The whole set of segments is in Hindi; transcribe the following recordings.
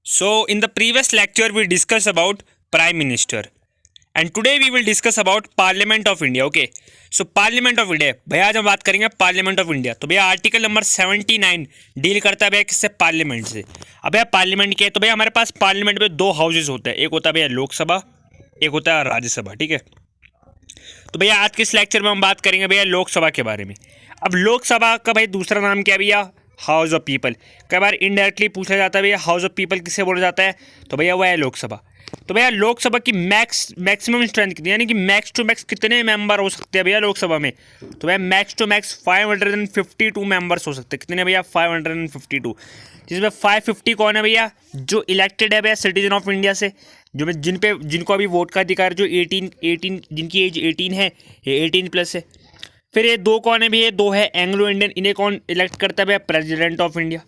So, in the previous lecture, we discussed about Prime Minister, and today we will discuss about Parliament of India. Okay, so Parliament of India, भैया आज हम बात करेंगे पार्लियामेंट ऑफ इंडिया। तो भैया आर्टिकल नंबर 79 डील करता है भैया किससे, पार्लियामेंट से। अब भैया पार्लियामेंट क्या है, तो भैया हमारे पास पार्लियामेंट में दो हाउसेज होते हैं, एक होता है भैया लोकसभा, एक होता है राज्यसभा। ठीक है, तो भैया आज के इस लेक्चर में हम बात करेंगे भैया लोकसभा के बारे में। अब लोकसभा का भाई दूसरा नाम क्या है भैया, हाउस ऑफ पीपल। कई बार इनडायरेक्टली पूछा जाता है भैया हाउस ऑफ पीपल किससे बोला जाता है, तो भैया वह है लोकसभा। तो भैया लोकसभा की मैक्सिमम स्ट्रेंथ कितनी, यानी कि मैक्स टू मैक्स कितने मेंबर हो सकते हैं भैया लोकसभा में, तो भैया मैक्स टू मैक्स 552 मेंबर्स हो सकते हैं। कितने भैया, 552। जिसमें 550 कौन है भैया, जो इलेक्टेड है भैया सिटीजन ऑफ इंडिया से, जो जिनको अभी वोट का अधिकार, जो 18 जिनकी एज 18 है, ये 18+ है। फिर ये दो कौन है भैया, ये दो है एंग्लो इंडियन, इन्हें कौन इलेक्ट करता है भैया, प्रेसिडेंट ऑफ इंडिया।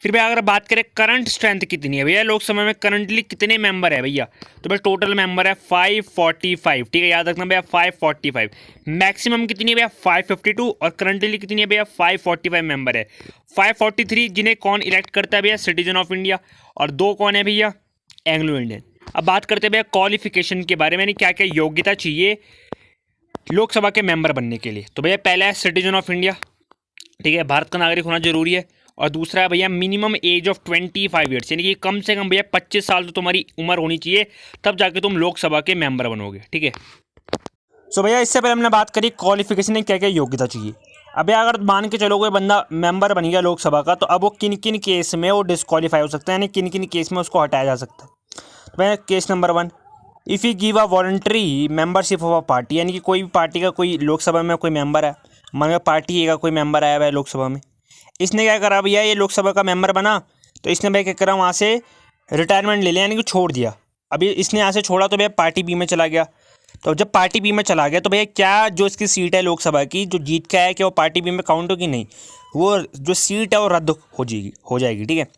फिर भैया अगर बात करें करंट स्ट्रेंथ कितनी है भैया लोकसभा में, करंटली कितने मेंबर है भैया, तो भैया टोटल मेंबर है 545। ठीक है, याद रखना भैया 545। मैक्सिमम कितनी है भैया 552, और करंटली कितनी है भैया 545 मेंबर है। 543 जिन्हें कौन इलेक्ट करता है भैया, सिटीजन ऑफ इंडिया, और दो कौन है भैया, एंग्लो इंडियन। अब बात करते हैं भैया क्वालिफिकेशन के बारे में, यानी क्या क्या योग्यता चाहिए लोकसभा के मेंबर बनने के लिए। तो भैया पहला है सिटीजन ऑफ इंडिया, ठीक है, भारत का नागरिक होना जरूरी है। और दूसरा है भैया मिनिमम एज ऑफ 25 ईयर्स, यानी कि कम से कम भैया 25 साल तो तुम्हारी उम्र होनी चाहिए, तब जाके तुम लोकसभा के मेंबर बनोगे। ठीक है, सो भैया इससे पहले हमने बात करी क्वालिफिकेशन में क्या क्या योग्यता चाहिए। अब भैया अगर मान के चलो कोई बंदा मेंबर बन गया लोकसभा का, तो अब वो किन किन केस में वो डिस्क्वालीफाई हो सकता है, यानी किन किन केस में उसको हटाया जा सकता है। तो भैया case number 1, if you give a voluntary membership of a party, यानी कि कोई भी पार्टी का कोई लोकसभा में कोई मेंबर है, मान लो पार्टी का कोई मेंबर आया हुआ है लोकसभा में, इसने क्या करा भैया, ये लोकसभा का मेंबर बना, तो इसने भैया क्या करा, वहाँ से रिटायरमेंट ले लिया, यानी कि छोड़ दिया। अभी इसने यहाँ से छोड़ा तो भैया पार्टी बी में चला गया। तो जब पार्टी बी में चला गया तो भैया क्या जो इसकी सीट है लोकसभा की, जो जीत के आया, कि वो पार्टी बी में काउंट होगी, नहीं, वो जो सीट है वो रद्द हो जाएगी। ठीक है,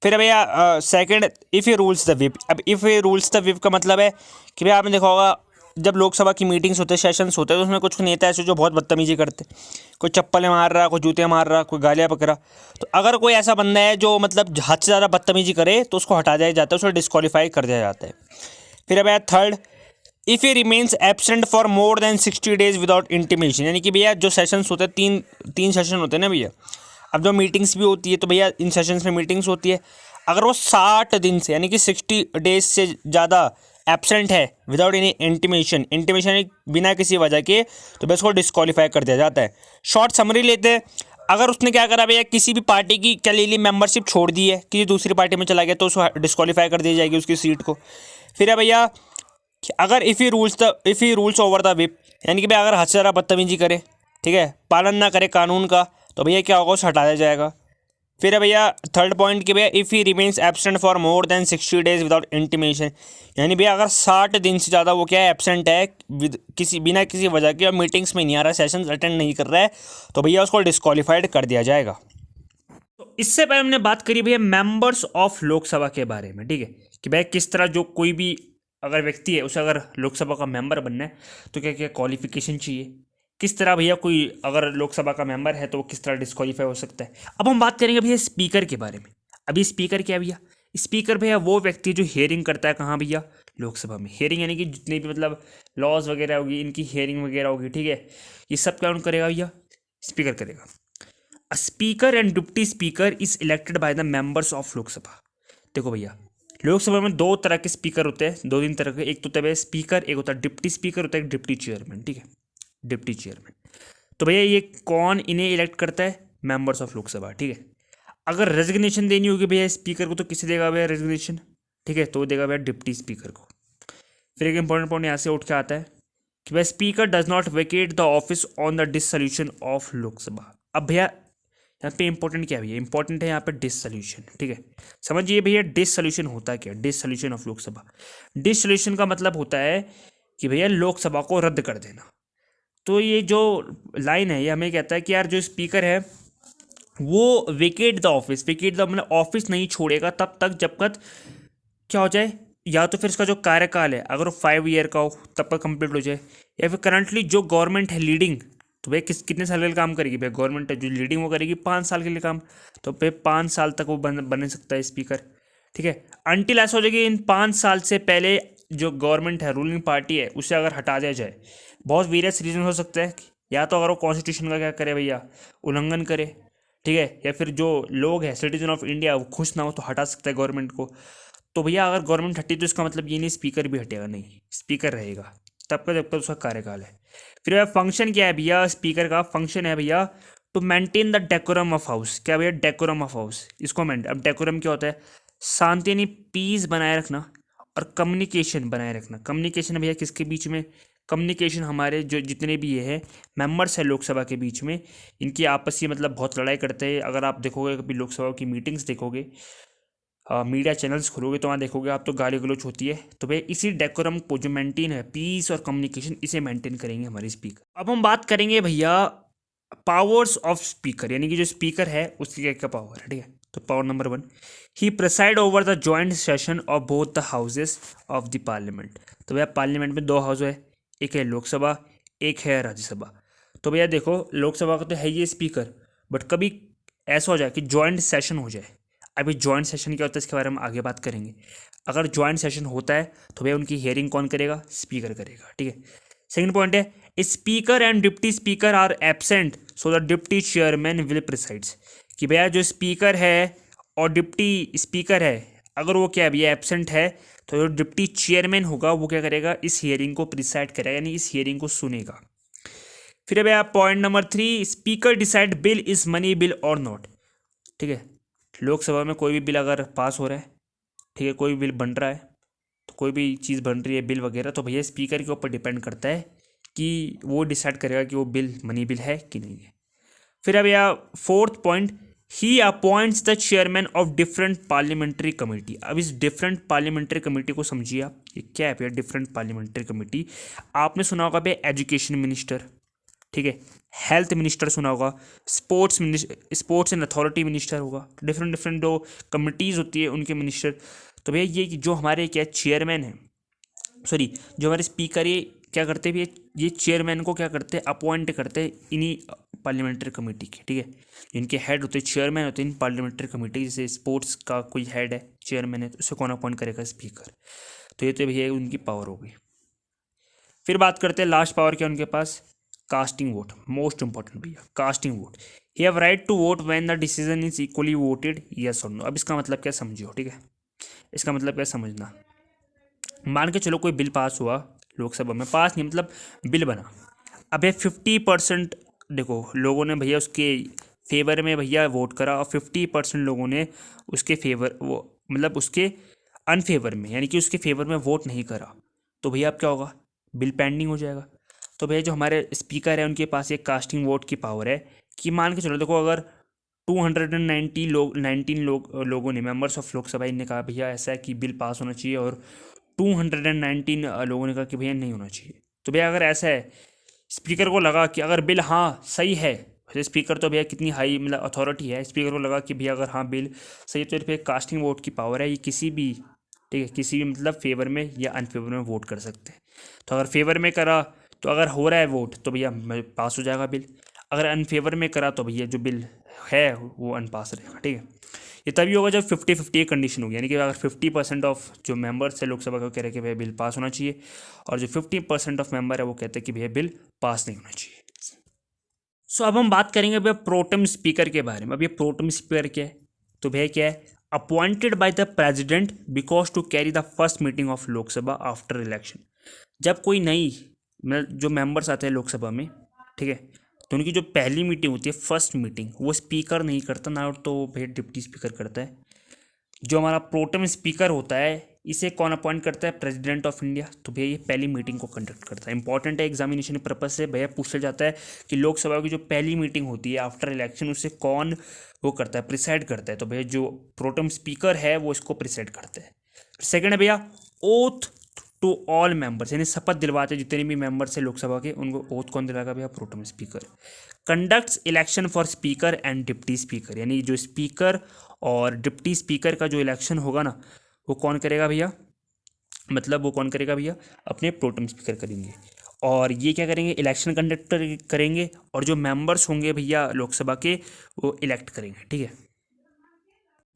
फिर भैया सेकंड, इफ़ ये रूल्स द विप। अब इफ़ ये रूल्स द विप का मतलब है कि भैया आपने देखा होगा जब लोकसभा की मीटिंग्स होते हैं, सेशंस होते हैं, तो उसमें कुछ नेता ऐसे जो बहुत बदतमीजी करते हैं, कोई चप्पलें मार रहा, कोई जूते मार रहा, कोई गालियाँ पकड़ा। तो अगर कोई ऐसा बंदा है जो मतलब हद से ज़्यादा बदतमीजी करे, तो उसको हटा दिया जाता है, उसको डिस्क्वालीफाई कर दिया जाता है। फिर भैया थर्ड, इफ़ ये remains absent for more then 60 days without intimation, यानी कि भैया जो सेशंस होते हैं, तीन सेशन होते हैं ना भैया। अब जो मीटिंग्स भी होती है, तो भैया इन सेशंस में मीटिंग्स होती है, अगर वो 60 दिन से, यानी कि 60 डेज से ज़्यादा एबसेंट है विदाउट एनी इंटीमेशन बिना किसी वजह के, तो भैया उसको डिस्क्वालीफाई कर दिया जाता है। शॉर्ट समरी लेते हैं, अगर उसने क्या करा भैया, किसी भी पार्टी की क्या ले ली, मेंबरशिप छोड़ दी है, किसी दूसरी पार्टी में चला गया, तो उसको डिस्क्वालीफाई कर दी जाएगी उसकी सीट को। फिर है भैया कि अगर if he rules over the whip, यानी कि भैया अगर हद से ज़्यादा बदतमीजी करे, ठीक है, पालन ना करे कानून का, तो भैया क्या होगा, उसे हटा दिया जाएगा। फिर है भैया थर्ड पॉइंट कि भैया if he remains absent for more then 60 days without intimation, यानी भैया अगर 60 दिन से ज़्यादा वो क्या है, एबसेंट है बिना किसी वजह के, और मीटिंग्स में नहीं आ रहा है, सेशंस अटेंड नहीं कर रहा है, तो भैया उसको डिस्क्वालीफाइड कर दिया जाएगा। तो इससे पहले हमने बात करी भैया मेंबर्स ऑफ लोकसभा के बारे में। ठीक है, कि भाई किस तरह जो कोई भी अगर व्यक्ति है, उसे अगर लोकसभा का मेंबर बनना है, तो क्या क्या क्वालिफिकेशन चाहिए, किस तरह भैया कोई अगर लोकसभा का मेंबर है तो वो किस तरह डिस्क्वालीफाई हो सकता है। अब हम बात करेंगे भैया स्पीकर के बारे में। अभी स्पीकर क्या है भैया, स्पीकर भैया वो व्यक्ति जो हियरिंग करता है, कहाँ भैया, लोकसभा में। हियरिंग यानी कि जितने भी मतलब लॉज वगैरह होगी, इनकी हियरिंग वगैरह होगी। ठीक है, ये सब कौन करेगा भैया, स्पीकर करेगा। A speaker and deputy speaker is elected by the members of Lok Sabha. देखो भैया लोकसभा में दो तरह के स्पीकर होते हैं, दो तीन तरह के, एक तो होता है स्पीकर, एक होता है डिप्टी स्पीकर, होता है डिप्टी चेयरमैन। ठीक है, डिप्टी चेयरमैन। तो भैया ये कौन इन्हें इलेक्ट करता है, मेंबर्स ऑफ लोकसभा। ठीक है, अगर रेजिग्नेशन देनी होगी भैया स्पीकर को, तो किसे देगा भैया रेजिग्नेशन, ठीक है, तो वो देगा भैया डिप्टी स्पीकर को। फिर एक इंपॉर्टेंट पॉइंट यहाँ से उठ के आता है कि भैया speaker does not vacate the office on the dissolution of Lok Sabha. अब भैया यहाँ पे इंपॉर्टेंट क्या है भैया, इंपॉर्टेंट है यहाँ पे डिसोल्यूशन। ठीक है, समझिए भैया डिसोल्यूशन होता क्या, डिसोल्यूशन ऑफ लोकसभा। डिसोल्यूशन का मतलब होता है कि भैया लोकसभा को रद्द कर देना। तो ये जो लाइन है ये हमें कहता है कि यार जो स्पीकर है वो vacate the office, vacate the मतलब ऑफिस नहीं छोड़ेगा तब तक जब तक क्या हो जाए, या तो फिर इसका जो कार्यकाल है अगर वो 5 ईयर का हो तब तक कंप्लीट हो जाए, या फिर करंटली जो गवर्नमेंट है लीडिंग, तो भाई कितने साल के लिए काम करेगी, भाई गवर्नमेंट है जो लीडिंग वो करेगी 5 साल के लिए काम, तो भाई 5 साल तक वो बन सकता है स्पीकर। ठीक है। अनटिल ऐसा हो जाए कि इन 5 साल से पहले जो गवर्नमेंट है, रूलिंग पार्टी है, उसे अगर हटा दिया जाए। बहुत वेरियस रीजन हो सकते हैं, या तो अगर वो कॉन्स्टिट्यूशन का क्या करे भैया, उल्लंघन करे, ठीक है, या फिर जो लोग हैं सिटीजन ऑफ इंडिया वो खुश ना हो तो हटा सकता है गवर्नमेंट को। तो भैया अगर गवर्नमेंट हटी तो इसका मतलब ये नहीं स्पीकर भी हटेगा, नहीं, स्पीकर रहेगा तब का जब तक उसका कार्यकाल है। फिर भैया फंक्शन क्या है भैया, स्पीकर का फंक्शन है भैया to maintain the decorum of house. क्या भैया, डेकोरम ऑफ हाउस, इसको मेंटेन। अब डेकोरम क्या होता है, शांति यानी पीस बनाए रखना और कम्युनिकेशन बनाए रखना। कम्युनिकेशन भैया किसके बीच में, कम्युनिकेशन हमारे जो जितने भी ये है मेंबर्स है लोकसभा के बीच में, इनकी आपसी मतलब बहुत लड़ाई करते हैं। अगर आप देखोगे कभी लोकसभा की मीटिंग्स देखोगे, मीडिया चैनल्स खोलोगे तो वहाँ देखोगे आप तो गाली गलौज होती है। तो भाई इसी डेकोरम को जो मेंटेन है, पीस और कम्युनिकेशन, इसे मेंटेन करेंगे हमारे स्पीकर। अब हम बात करेंगे भैया पावर्स ऑफ स्पीकर, यानी कि जो स्पीकर है उसकी क्या क्या पावर है, ठीक है। तो power number 1, he preside over the joint session of both the houses of the parliament. तो भैया पार्लियामेंट में 2 हाउस है, एक है लोकसभा, एक है राज्यसभा। तो भैया देखो लोकसभा का तो है ये स्पीकर, बट कभी ऐसा हो जाए कि जॉइंट सेशन हो जाए। अभी जॉइंट सेशन क्या होता है इसके बारे में आगे बात करेंगे। अगर जॉइंट सेशन होता है तो भैया उनकी हियरिंग कौन करेगा, स्पीकर करेगा, ठीक है। सेकंड पॉइंट है speaker and deputy speaker are absent so the deputy chairman will presides. कि भैया जो स्पीकर है और डिप्टी स्पीकर है, अगर वो क्या भैया एब्सेंट है तो जो डिप्टी चेयरमैन होगा वो क्या करेगा, इस हियरिंग को प्रिसाइड करेगा, यानी इस हियरिंग को सुनेगा। फिर भैया point number 3, speaker decide bill is money bill और नॉट। ठीक है, लोकसभा में कोई भी बिल अगर पास हो रहा है, ठीक है, कोई भी बिल बन रहा है, तो कोई भी चीज़ बन रही है बिल वगैरह, तो भैया स्पीकर के ऊपर डिपेंड करता है कि वो डिसाइड करेगा कि वो बिल मनी बिल है कि नहीं है। फिर अब भैया fourth point, he appoints the chairman of different parliamentary committee. अब इस डिफरेंट पार्लियामेंट्री कमेटी को समझिए आप, ये क्या है भैया डिफरेंट पार्लियामेंट्री कमेटी। आपने सुना होगा भैया एजुकेशन मिनिस्टर, ठीक है, हेल्थ मिनिस्टर सुना होगा, स्पोर्ट्स एंड अथॉरिटी मिनिस्टर होगा, डिफरेंट डिफरेंट जो कमिटीज़ होती है उनके मिनिस्टर। तो भैया ये जो हमारे क्या चेयरमैन है, सॉरी जो हमारे स्पीकर, ये क्या करते हैं भैया, ये चेयरमैन को क्या करते हैं, अपॉइंट करते हैं इन्हीं पार्लियामेंट्री कमेटी के, ठीक है। इनके हेड होते हैं, चेयरमैन होते हैं इन पार्लियामेंट्री कमेटी। जैसे स्पोर्ट्स का कोई हेड है, चेयरमैन है, तो उसे कौन अपॉइंट करेगा, स्पीकर। तो ये तो भैया उनकी पावर हो गई। फिर बात करते हैं लास्ट पावर क्या उनके पास, कास्टिंग वोट, मोस्ट इंपॉर्टेंट भैया casting vote. He have right to vote when the decision is equally voted yes और नो। अब इसका मतलब क्या समझियो, ठीक है, इसका मतलब क्या समझना, मान के चलो कोई बिल पास हुआ लोकसभा में, पास नहीं मतलब बिल बना। अब ये 50% देखो लोगों ने भैया उसके फेवर में भैया वोट करा और 50% लोगों ने उसके फेवर वो मतलब उसके अनफेवर में, यानी कि उसके फेवर में वोट नहीं करा। तो भैया अब क्या होगा, बिल पेंडिंग हो जाएगा। तो भैया जो हमारे स्पीकर है उनके पास एक कास्टिंग वोट की पावर है कि मान के चलो देखो अगर 219 लोगों ने, मेंबर्स ऑफ लोकसभा, इनने कहा भैया ऐसा है कि बिल पास होना चाहिए, और 219 लोगों ने कहा कि भैया नहीं होना चाहिए। तो भैया अगर ऐसा है, स्पीकर को लगा कि अगर बिल हाँ सही है, तो स्पीकर तो भैया कितनी हाई मतलब अथॉरिटी है, स्पीकर को लगा कि भैया अगर हाँ बिल सही है, तो फिर कास्टिंग वोट की पावर है, ये किसी भी, ठीक है, किसी भी मतलब फेवर में या अनफेवर में वोट कर सकते हैं। तो अगर फेवर में करा तो अगर हो रहा है वोट तो भैया पास हो जाएगा बिल, अगर अनफेवर में करा तो भैया जो बिल है वो अनपास रहेगा, ठीक है। ये तभी होगा जब 50-50 कंडीशन होगी, यानी कि अगर 50% ऑफ जो मेंबर्स है लोकसभा को कह रहे हैं कि भैया बिल पास होना चाहिए, और जो 50% ऑफ मेंबर है वो कहते हैं कि भैया बिल पास नहीं होना चाहिए। सो अब हम बात करेंगे भैया प्रोटेम स्पीकर के बारे में। अब ये प्रोटेम स्पीकर क्या है, तो भैया क्या है, appointed by the president because to carry the first meeting of Lok Sabha after election. जब कोई नई मतलब जो मेंबर्स आते हैं लोकसभा में, ठीक है, तो उनकी जो पहली मीटिंग होती है, फर्स्ट मीटिंग, वो स्पीकर नहीं करता ना, तो भैया डिप्टी स्पीकर करता है। जो हमारा प्रोटेम स्पीकर होता है इसे कौन अपॉइंट करता है, प्रेसिडेंट ऑफ इंडिया। तो भैया ये पहली मीटिंग को कंडक्ट करता है, इंपॉर्टेंट है एग्जामिनेशन पर्पज से। भैया पूछा जाता है कि लोकसभा की जो पहली मीटिंग होती है आफ्टर इलेक्शन, उसे कौन वो करता है, प्रिसाइड करता है। तो भैया जो प्रोटेम स्पीकर है वो इसको प्रिसाइड करता है। सेकेंड है भैया ओथ टू ऑल मेंबर्स, यानी शपथ दिलवाते जितने भी मेंबर्स हैं लोकसभा के, उनको ओथ कौन दिलाएगा भैया, protem speaker. Conducts election for speaker and deputy speaker, यानी जो स्पीकर और डिप्टी स्पीकर का जो इलेक्शन होगा ना, वो कौन करेगा भैया, मतलब वो कौन करेगा भैया, अपने प्रोटेम स्पीकर करेंगे। और ये क्या करेंगे, इलेक्शन कंडक्ट करेंगे, और जो मेंबर्स होंगे भैया लोकसभा के वो इलेक्ट करेंगे, ठीक है।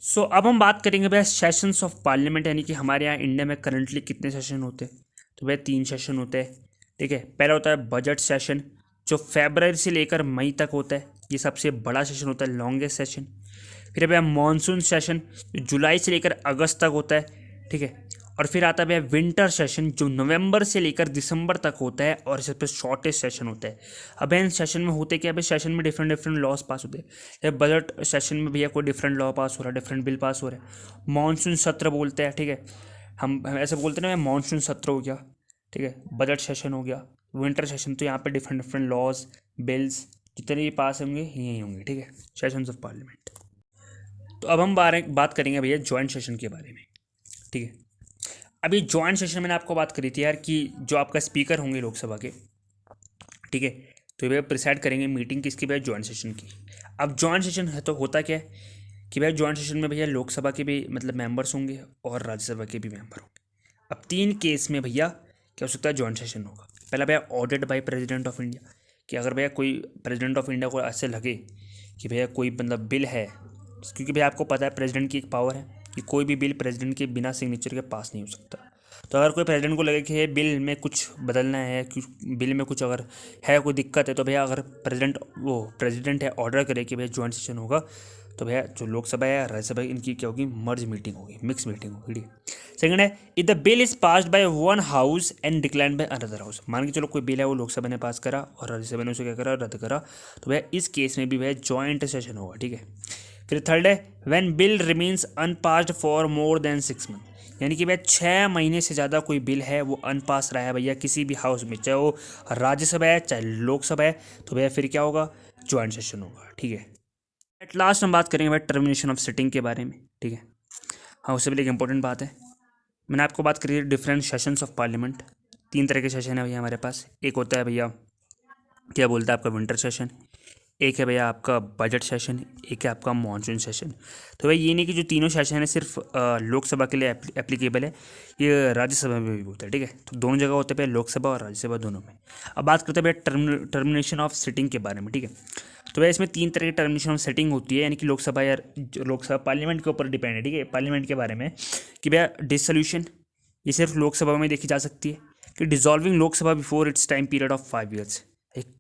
अब हम बात करेंगे भैया सेशंस ऑफ पार्लियामेंट, यानी कि हमारे यहाँ इंडिया में करंटली कितने सेशन होते हैं। तो भैया 3 सेशन होते हैं, ठीक है। पहला होता है बजट सेशन, जो फरवरी से लेकर मई तक होता है, ये सबसे बड़ा सेशन होता है, लॉन्गेस्ट सेशन। फिर भैया मानसून सेशन, जो जुलाई से लेकर अगस्त तक होता है, ठीक है। और फिर आता है भैया विंटर सेशन, जो नवंबर से लेकर दिसंबर तक होता है और सबसे शॉर्टेस्ट सेशन होता है। अब इन सेशन में होते क्या है, सेशन में डिफरेंट डिफरेंट लॉज पास होते हैं। बजट सेशन में भैया कोई डिफरेंट लॉ पास हो रहा है, डिफरेंट बिल पास हो रहा है। मानसून सत्र बोलते हैं, ठीक है, हम ऐसे बोलते हैं ना, मानसून सत्र हो गया, ठीक है, बजट सेशन हो गया, विंटर सेशन। तो यहाँ पे डिफरेंट डिफरेंट लॉज बिल्स जितने भी पास होंगे यही होंगे, ठीक है, सेशंस ऑफ पार्लियामेंट। तो अब हम बात करेंगे भैया ज्वाइंट सेशन के बारे में, ठीक है। अभी ज्वाइंट सेशन मैंने आपको बात करी थी यार कि जो आपका स्पीकर होंगे लोकसभा के, ठीक है, तो ये भैया प्रिसाइड करेंगे मीटिंग किसकी, भैया ज्वाइंट सेशन की। अब ज्वाइंट सेशन है तो होता क्या है कि भैया ज्वाइंट सेशन में भैया लोकसभा के भी मतलब मेंबर्स होंगे और राज्यसभा के भी मेंबर होंगे। अब 3 केस में भैया क्या हो सकता है, ज्वाइंट सेशन होगा। पहला भैया ordered by president of India, कि अगर भैया कोई प्रेसिडेंट ऑफ इंडिया को ऐसे लगे कि भैया कोई मतलब बिल है, क्योंकि भैया आपको पता है प्रेसिडेंट की एक पावर है कि कोई भी बिल प्रेसिडेंट के बिना सिग्नेचर के पास नहीं हो सकता। तो अगर कोई प्रेसिडेंट को लगे कि ये बिल में कुछ बदलना है, कि बिल में कुछ अगर है कोई दिक्कत है, तो भैया अगर प्रेसिडेंट है ऑर्डर करे कि भैया ज्वाइंट सेशन होगा, तो भैया जो लोकसभा है राज्यसभा इनकी क्या होगी, मर्ज मीटिंग होगी, मिक्स मीटिंग होगी, ठीक है। सेकंड है, if the bill is passed by one house and declined by another house, मान के चलो कोई बिल है वो लोकसभा ने पास करा और राज्यसभा ने उसे क्या करा, रद्द करा, तो भैया इस केस में भी भैया ज्वाइंट सेशन होगा, ठीक है। फिर थर्ड है, when bill remains unpassed for more than 6 month, यानी कि भैया 6 महीने से ज़्यादा कोई बिल है वो अनपास रहा है भैया किसी भी हाउस में, चाहे वो राज्यसभा है चाहे लोकसभा है, तो भैया फिर क्या होगा, ज्वाइंट सेशन होगा, ठीक है। एट लास्ट हम बात करेंगे भाई टर्मिनेशन ऑफ सिटिंग के बारे में, ठीक है। हाँ, उससे पहले एक इंपॉर्टेंट बात है, मैंने आपको बात करी डिफरेंट सेशंस ऑफ पार्लियामेंट। 3 तरह के सेशन है भैया हमारे पास। एक होता है भैया क्या बोलता है आपका विंटर सेशन, एक है भैया आपका बजट सेशन, एक है आपका मानसून सेशन। तो भाई ये नहीं कि जो तीनों सेशन है सिर्फ लोकसभा के लिए एप्लीकेबल है, ये राज्यसभा में भी होता है, ठीक है। तो दोनों जगह होते हैं भैया, लोकसभा और राज्यसभा दोनों में। अब बात करते हैं भैया टर्मिनेशन ऑफ सिटिंग के बारे में, ठीक है। तो भैया इसमें 3 तरह की टर्मिनेशन ऑफ सिटिंग होती है, यानी कि लोकसभा या लोकसभा पार्लियामेंट के ऊपर डिपेंड है, ठीक है, पार्लियामेंट के बारे में कि भैया डिसोल्यूशन ये सिर्फ लोकसभा में देखी जा सकती है, कि dissolving Lok Sabha before it's time period of 5 years.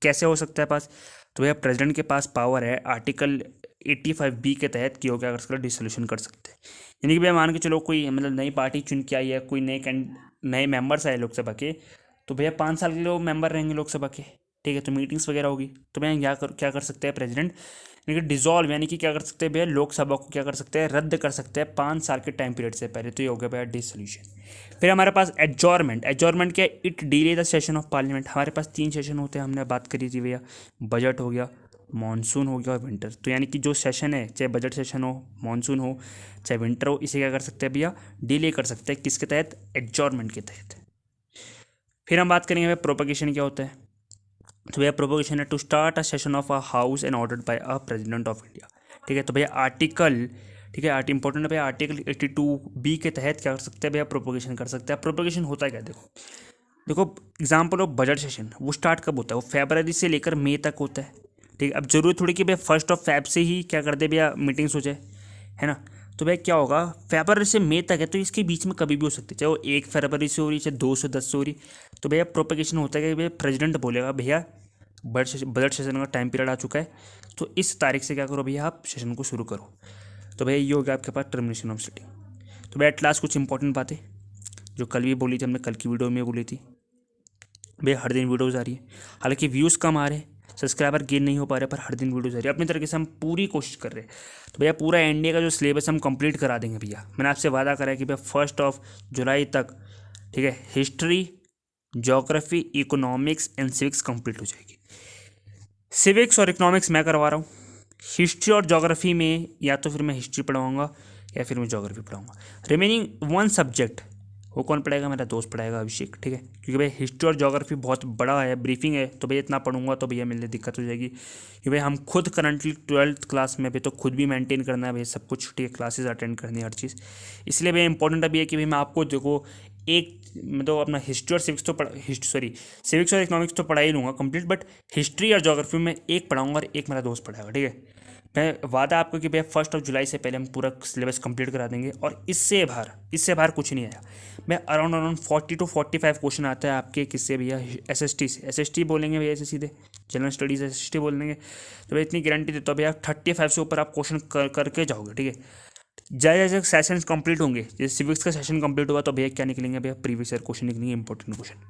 कैसे हो सकता है पास, तो भैया प्रेसिडेंट के पास पावर है आर्टिकल 85B के तहत कि वो क्या कर सकता है, डिसोल्यूशन कर सकते हैं। यानी कि भैया मान के चलो कोई मतलब नई पार्टी चुन के आई है, कोई नए मेंबर्स आए लोकसभा के, तो भैया 5 साल के लिए वो मेंबर रहेंगे लोकसभा के, ठीक है। तो मीटिंग्स वगैरह होगी, तो भैया क्या कर सकते हैं प्रेसिडेंट, यानी कि डिसॉल्व, यानी कि क्या कर सकते हैं भैया लोकसभा को क्या कर सकते हैं, रद्द कर सकते हैं 5 साल के टाइम पीरियड से पहले। तो ये हो गया भैया डिसोल्यूशन। फिर हमारे पास एडजॉर्नमेंट, एडजॉर्नमेंट क्या है, it delay the session of parliament. हमारे पास 3 सेशन होते हैं, हमने बात करी थी भैया, बजट हो गया, मानसून हो गया और विंटर। तो यानी कि जो सेशन है, चाहे बजट सेशन हो, मानसून हो, चाहे विंटर हो, इसे क्या कर सकते हैं भैया, डिले कर सकते हैं, किसके तहत, एडजॉर्नमेंट के तहत। फिर हम बात करेंगे भैया प्रोपगेशन क्या होता है। तो भैया प्रोपगेशन है to start a session of a house and ordered by a president of India, ठीक है। तो भैया आर्टिकल, ठीक है, इंपॉर्टेंट है भैया, आर्टिकल 82B के तहत क्या कर सकते हैं भैया, प्रोपगेशन कर सकते हैं। प्रोपगेशन होता है क्या, देखो एग्जाम्पल ऑफ बजट सेशन, वो स्टार्ट कब होता है, वो फरवरी से लेकर मई तक होता है, ठीक है। अब जरूरी थोड़ी कि भैया 1 Feb से ही क्या कर दे भैया मीटिंग्स हो जाए, है ना। तो भैया क्या होगा, फरवरी से मई तक है, तो इसके बीच में कभी भी हो सकती है, चाहे वो 1 फरवरी से हो रही, चाहे 2 से 10 से हो रही। तो भैया प्रोपगेशन होता है कि भैया प्रेसिडेंट बोलेगा भैया बजट सेशन का टाइम पीरियड आ चुका है, तो इस तारीख से क्या करो भैया, आप सेशन को शुरू करो। तो भैया ये हो गया आपके पास टर्मिनेशन ऑफ सिटिंग। तो भैया एट लास्ट कुछ इंपॉर्टेंट बातें जो कल भी बोली थी हमने, कल की वीडियो में बोली थी भैया, हर दिन वीडियोज़ आ रही है, हालांकि व्यूज़ कम आ रहे हैं, सब्सक्राइबर गेन नहीं हो पा रहे, पर हर दिन वीडियोज़ आ रही है, अपनी तरीके से हम पूरी कोशिश कर रहे हैं। तो भैया पूरा एनडीए का जो सिलेबस हम कंप्लीट करा देंगे भैया, मैंने आपसे वादा करा है कि भैया 1 जुलाई तक, ठीक है, history, geography, economics and civics complete हो जाएगी। सिविक्स और इकोनॉमिक्स मैं करवा रहा हूँ, हिस्ट्री और ज्योग्राफी में या तो फिर मैं हिस्ट्री पढ़ाऊँगा या फिर मैं ज्योग्राफी पढ़ाऊँगा। रिमेनिंग 1 सब्जेक्ट वो कौन पढ़ाएगा, मेरा दोस्त पढ़ाएगा अभिषेक, ठीक है। क्योंकि भाई हिस्ट्री और ज्योग्राफी बहुत बड़ा है, ब्रीफिंग है, तो भैया इतना पढ़ूंगा तो भैया मेरे लिए दिक्कत हो जाएगी, क्योंकि भाई हम खुद करंटली 12th क्लास में भी, तो खुद भी मेंटेन करना है भैया सब कुछ, ठीक है, क्लासेस अटेंड करनी है हर चीज़। इसलिए भैया इंपॉर्टेंट अभी है कि भाई मैं आपको देखो एक मतलब अपना हिस्ट्री और सिविक्स तो सिविक्स और इकोनॉमिक्स तो पढ़ा ही लूँगा कंप्लीट, बट हिस्ट्री और ज्योग्राफी में एक पढ़ाऊँगा और एक मेरा दोस्त पढ़ाएगा, ठीक है। मैं वादा आपको कि भैया 1 जुलाई से पहले हम पूरा सिलेबस कंप्लीट करा देंगे, और इससे बाहर कुछ नहीं आया। मैं अराउंड 40 to 45 क्वेश्चन आता है आपके किससे भैया, एसएसटी से। एसएसटी बोलेंगे भैया ऐसे सीधे, जनरल स्टडीज़ एसएसटी बोलेंगे, तो भैया इतनी गारंटी देता हूँ भैया 35 से ऊपर आप क्वेश्चन करके जाओगे, ठीक है। जैसे सेशंस कंप्लीट होंगे, जैसे सिविक्स का सेशन कंप्लीट हुआ तो भैया क्या निकलेंगे भैया, प्रीवियस ईयर क्वेश्चन निकलेंगे, इंपॉर्टेंट क्वेश्चन,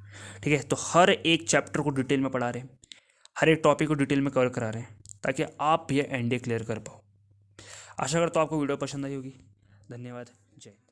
ठीक है। तो हर एक चैप्टर को डिटेल में पढ़ा रहे हैं, हर एक टॉपिक को डिटेल में कवर करा रहे हैं, ताकि आप भैया एनडीए क्लियर कर पाओ। आशा करता हूँ आपको वीडियो पसंद आई होगी। धन्यवाद। जय।